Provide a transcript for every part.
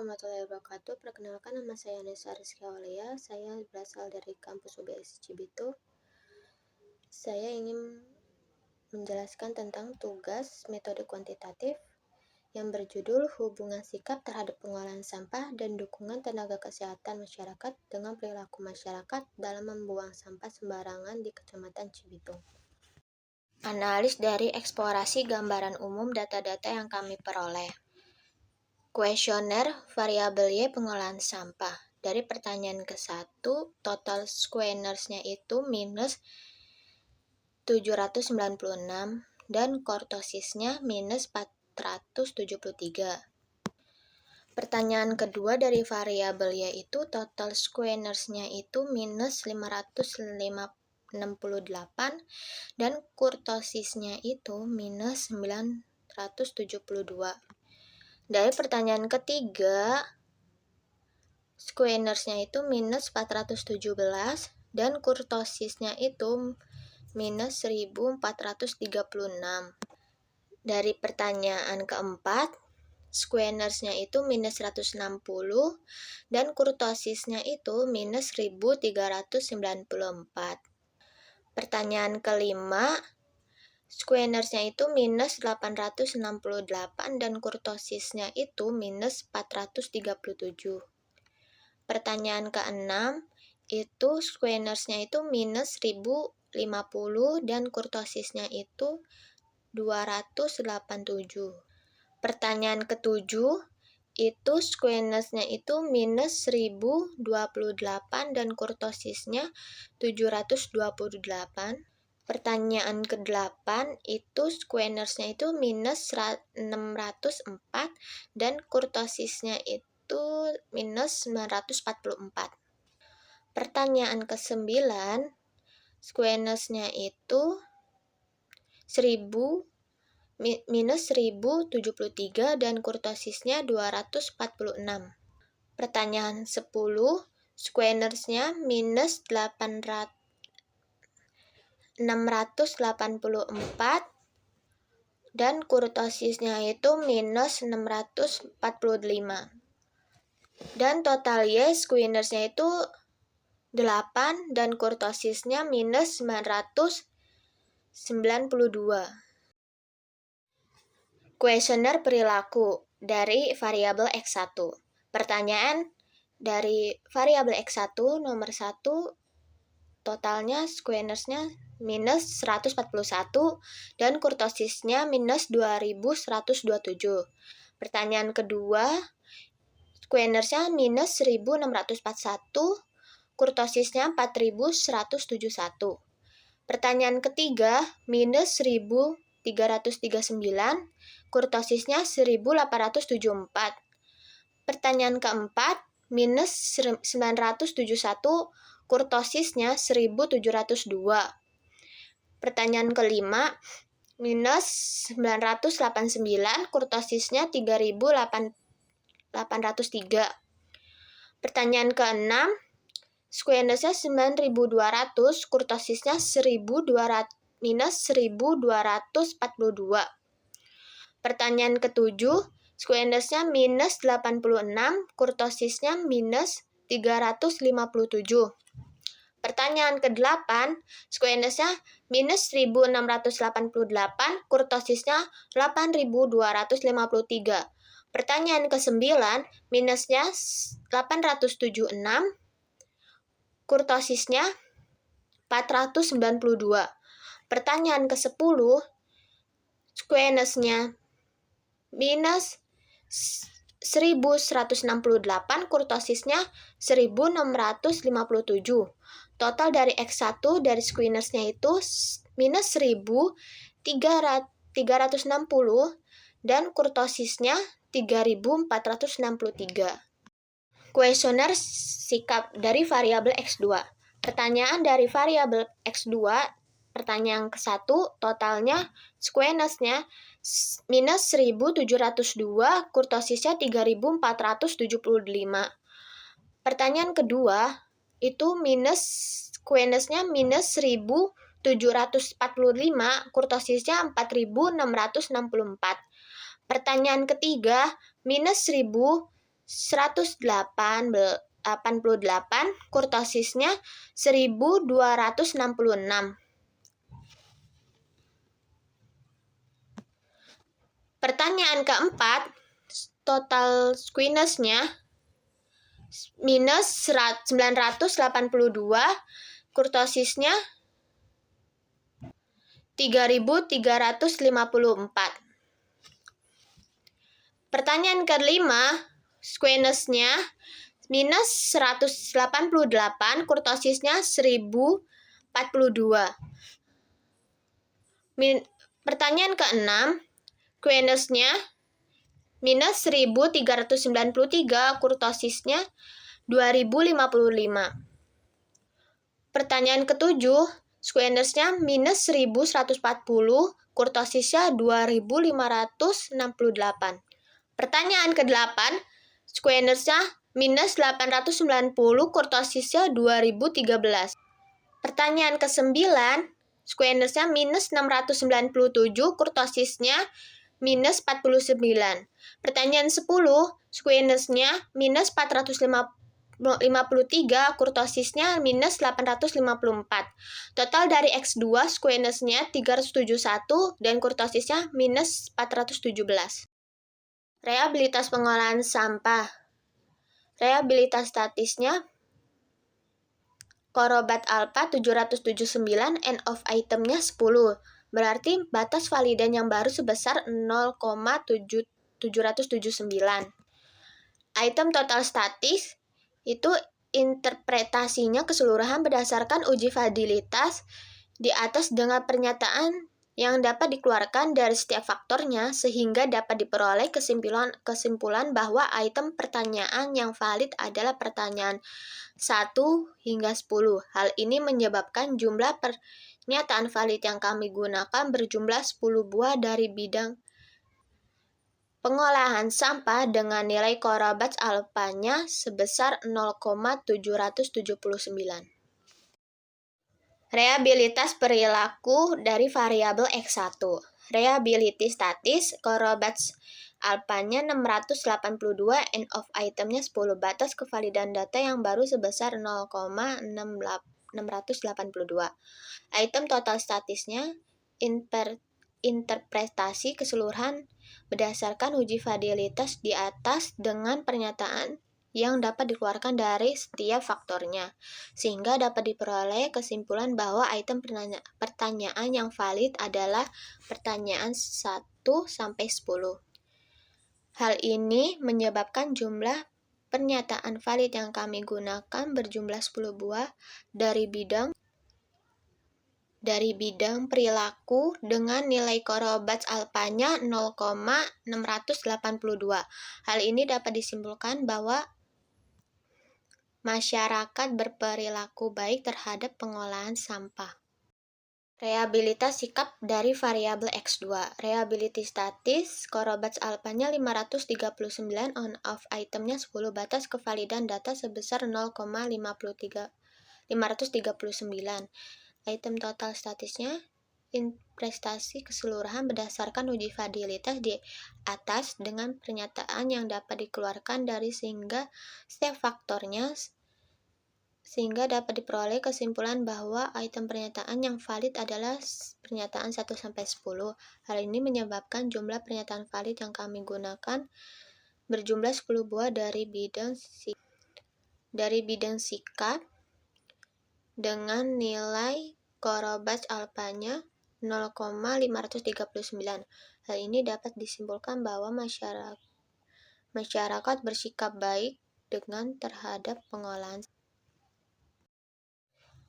warahmatullahi wabarakatuh. Perkenalkan, nama saya Nesa Rizky Aulia. Saya berasal dari kampus UBS Cibito. Saya ingin menjelaskan tentang tugas metode kuantitatif yang berjudul hubungan sikap terhadap pengolahan sampah dan dukungan tenaga kesehatan masyarakat dengan perilaku masyarakat dalam membuang sampah sembarangan di Kecamatan Cibito. Analis dari eksplorasi gambaran umum data-data yang kami peroleh. Kuesioner variabel Y pengolahan sampah. Dari pertanyaan ke-1, total squareners-nya itu minus 796 dan kurtosisnya minus 473. Pertanyaan kedua dari variabel Y itu total squareners-nya itu minus 568 dan kurtosisnya itu minus 972. Dari pertanyaan ketiga, squareners-nya itu minus 417 dan kurtosisnya itu minus 1436. Dari pertanyaan keempat, squareners-nya itu minus 160 dan kurtosisnya itu minus 1394. Pertanyaan kelima, squareners-nya itu minus 868 dan kurtosisnya itu minus 437. Pertanyaan ke-6 itu squareners-nya itu minus 1050 dan kurtosisnya itu 287. Pertanyaan ke-7 itu squareners-nya itu minus 1028 dan kurtosisnya 728. Pertanyaan ke-8 itu squareners-nya itu minus 604 dan kurtosisnya itu minus 944. Pertanyaan ke-9 squareners-nya itu minus 1073 dan kurtosisnya 246. Pertanyaan 10 squareners-nya minus 684 dan kurtosisnya itu minus 645. Dan total Y squareners-nya itu 8 dan kurtosisnya minus 992. Kuesioner perilaku dari variabel X1. Pertanyaan dari variabel X1 nomor 1, totalnya squareners-nya minus 141 dan kurtosisnya minus 2127. Pertanyaan kedua, squareners-nya minus 1641, kurtosisnya 4171. Pertanyaan ketiga, minus 1339, kurtosisnya 1874. Pertanyaan keempat, minus 971, kurtosisnya 1702. Pertanyaan kelima, minus 989, kurtosisnya 3803. Pertanyaan keenam, squareners-nya 9200, kurtosisnya minus 1242. Pertanyaan ketujuh, squareners-nya minus 86, kurtosisnya minus 357. Pertanyaan ke-8, squareners-nya minus 1688, kurtosisnya 8253. Pertanyaan ke-9, minusnya 876, kurtosisnya 492. Pertanyaan ke-10, squareners-nya minus 1168, kurtosisnya 1657. Total dari X1 dari squareners-nya itu minus 1360 dan kurtosisnya 3463. Kuesioner sikap dari variabel X2. Pertanyaan dari variabel X2, pertanyaan ke-1, totalnya squareners-nya minus 1702, kurtosisnya 3475. Pertanyaan kedua, itu minus squareners-nya minus 1745, kurtosisnya 4664. Pertanyaan ketiga, minus 1000 188, kurtosisnya 1266. Pertanyaan keempat, total squiness-nya minus 982, kurtosisnya 3354. Pertanyaan kelima, squiness-nya minus 188, kurtosisnya 1042. Pertanyaan keenam, squiness-nya minus 1393, kurtosisnya 2055. Pertanyaan ketujuh, squiness-nya minus 1140, kurtosisnya 2568. Pertanyaan ke-8, squiness-nya minus 890, kurtosisnya 2013. Pertanyaan ke-9, squiness-nya minus 697, kurtosisnya minus 49. Pertanyaan 10, squiness-nya minus 453, kurtosisnya minus 854. Total dari X2, squiness-nya 371 dan kurtosisnya minus 417. Reliabilitas pengolahan sampah. Reliabilitas statisnya Korobat alpha 779, end of itemnya 10. Berarti batas validan yang baru sebesar 0,779. Item total statis itu interpretasinya keseluruhan berdasarkan uji validilitas di atas dengan pernyataan yang dapat dikeluarkan dari setiap faktornya sehingga dapat diperoleh kesimpulan bahwa item pertanyaan yang valid adalah pertanyaan 1 hingga 10. Hal ini menyebabkan jumlah pernyataan valid yang kami gunakan berjumlah 10 buah dari bidang pengolahan sampah dengan nilai Korobat alpanya sebesar 0,779. Reliabilitas perilaku dari variabel X1. Reliability statis Korobat alpanya 682, end of itemnya 10. Batas kevalidan data yang baru sebesar 0,682. Item total statisnya interpretasi keseluruhan berdasarkan uji validilitas di atas dengan pernyataan yang dapat dikeluarkan dari setiap faktornya, sehingga dapat diperoleh kesimpulan bahwa item pertanyaan yang valid adalah pertanyaan 1 sampai 10. Hal ini menyebabkan jumlah pernyataan valid yang kami gunakan berjumlah 10 buah dari bidang perilaku dengan nilai Korobat alpanya 0,682. Hal ini dapat disimpulkan bahwa masyarakat berperilaku baik terhadap pengolahan sampah. Reliabilitas sikap dari variabel X2. Reliability statis Korobat alpanya 539, on off itemnya 10. Batas kevalidan data sebesar 0,539. Item total statisnya prestasi keseluruhan berdasarkan uji validilitas di atas dengan pernyataan yang dapat dikeluarkan dari sehingga setiap faktornya sehingga dapat diperoleh kesimpulan bahwa item pernyataan yang valid adalah pernyataan 1 sampai 10. Hal ini menyebabkan jumlah pernyataan valid yang kami gunakan berjumlah 10 buah dari bidang sikap dengan nilai Korobat alpanya 0,539. Hal ini dapat disimpulkan bahwa masyarakat bersikap baik dengan terhadap pengolahan.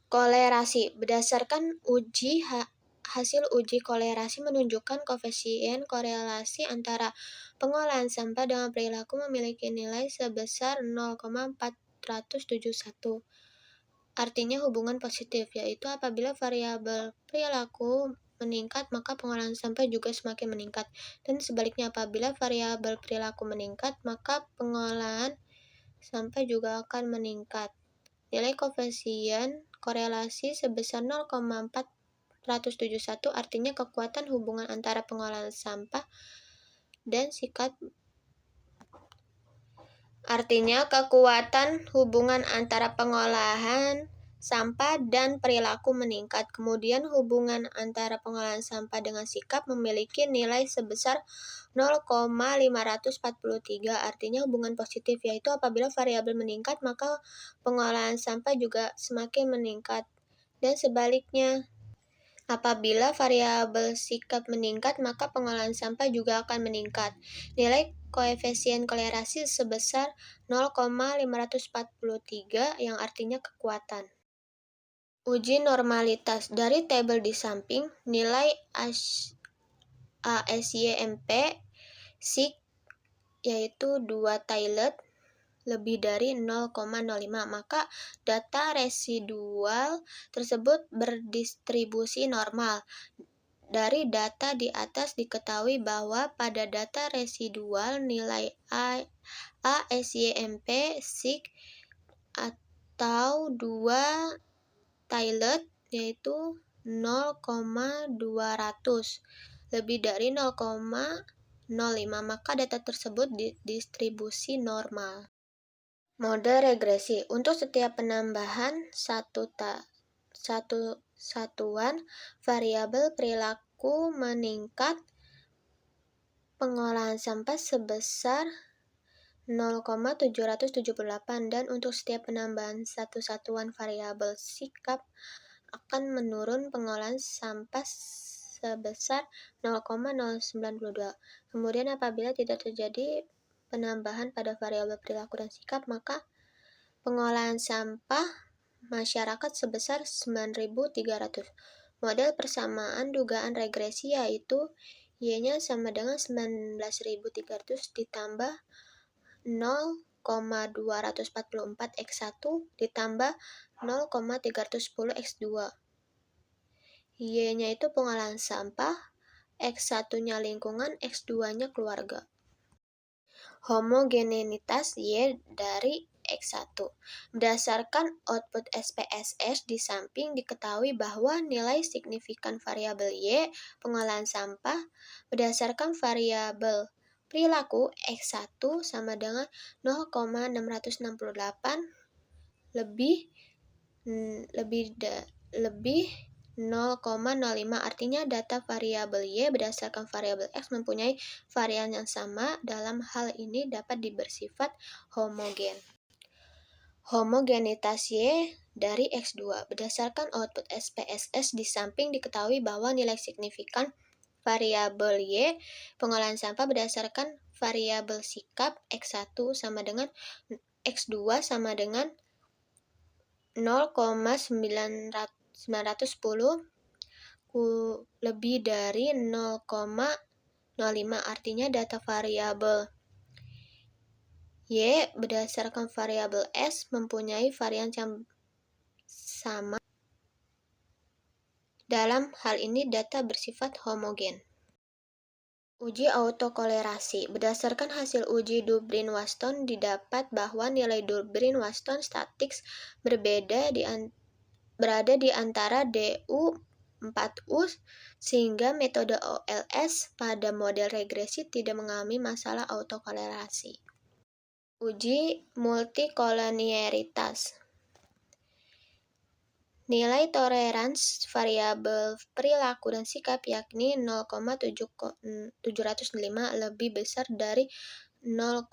Kolerasi. Berdasarkan hasil uji kolerasi menunjukkan koefisien korelasi antara pengolahan sampah dengan perilaku memiliki nilai sebesar 0,471. Artinya hubungan positif, yaitu apabila variabel perilaku meningkat, maka pengolahan sampah juga semakin meningkat. Dan sebaliknya, apabila variabel perilaku meningkat, maka pengolahan sampah juga akan meningkat. Nilai koefisien korelasi sebesar 0,471 artinya kekuatan hubungan antara pengolahan sampah dan sikap Artinya kekuatan hubungan antara pengolahan sampah dan perilaku meningkat. Kemudian hubungan antara pengolahan sampah dengan sikap memiliki nilai sebesar 0,543. Artinya hubungan positif, yaitu apabila variabel meningkat maka pengolahan sampah juga semakin meningkat. Dan sebaliknya, apabila variabel sikap meningkat, maka pengolahan sampah juga akan meningkat. Nilai koefisien kolerasi sebesar 0,543 yang artinya kekuatan. Uji normalitas. Dari tabel di samping, nilai ASYMP SIG yaitu 2 Toilet lebih dari 0,05, maka data residual tersebut berdistribusi normal. Dari data di atas diketahui bahwa pada data residual nilai ASYMP SIG atau 2 Toilet yaitu 0,200 lebih dari 0,05, maka data tersebut distribusi normal. Mode regresi. Untuk setiap penambahan satu satuan variabel perilaku meningkat, pengolahan sampah sebesar 0,778, dan untuk setiap penambahan satu satuan variabel sikap akan menurun, pengolahan sampah sebesar 0,092. Kemudian apabila tidak terjadi penambahan pada variabel perilaku dan sikap, maka pengolahan sampah masyarakat sebesar 9.300. Model persamaan dugaan regresi yaitu Y-nya sama dengan 19.300 ditambah 0,244 X1 ditambah 0,310 X2. Y-nya itu pengolahan sampah, X1-nya lingkungan, X2-nya keluarga. Homogenitas Y dari X1. Berdasarkan output SPSS di samping diketahui bahwa nilai signifikan variabel Y pengolahan sampah berdasarkan variabel perilaku X1 sama dengan 0,668 lebih 0,05. Artinya data variabel Y berdasarkan variabel X mempunyai varian yang sama. Dalam hal ini dapat bersifat homogen. Homogenitas Y dari X2. Berdasarkan output SPSS di samping diketahui bahwa nilai signifikan variabel Y pengolahan sampah berdasarkan variabel sikap X1 sama dengan X2 sama dengan 0,910 lebih dari 0,05. Artinya data variabel Y berdasarkan variabel S mempunyai varian yang sama. Dalam hal ini data bersifat homogen. Uji autokolerasi. Berdasarkan hasil uji Durbin-Waston didapat bahwa nilai Durbin-Waston statistics berada di antara DU 4U sehingga metode OLS pada model regresi tidak mengalami masalah autokolerasi. Uji multikoliniaritas. Nilai toleransi variabel perilaku dan sikap yakni 0,705 lebih besar dari 0,05.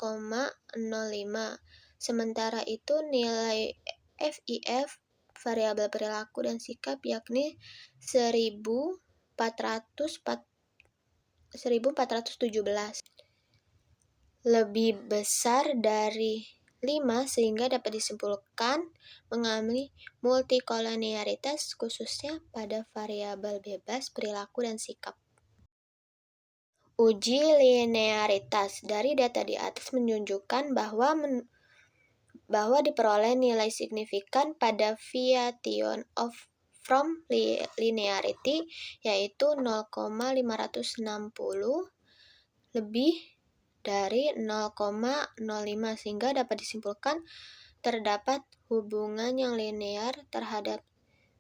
Sementara itu nilai FIF variabel perilaku dan sikap yakni 1417 lebih besar dari 5 sehingga dapat disimpulkan mengalami multikoliniaritas khususnya pada variabel bebas perilaku dan sikap. Uji linearitas. Dari data di atas menunjukkan bahwa diperoleh nilai signifikan pada variation from linearity yaitu 0,560 lebih dari 0,05 sehingga dapat disimpulkan terdapat hubungan yang linear terhadap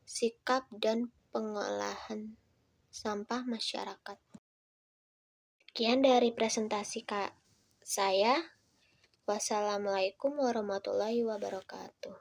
sikap dan pengolahan sampah masyarakat. Sekian dari presentasi saya. Wassalamualaikum warahmatullahi wabarakatuh.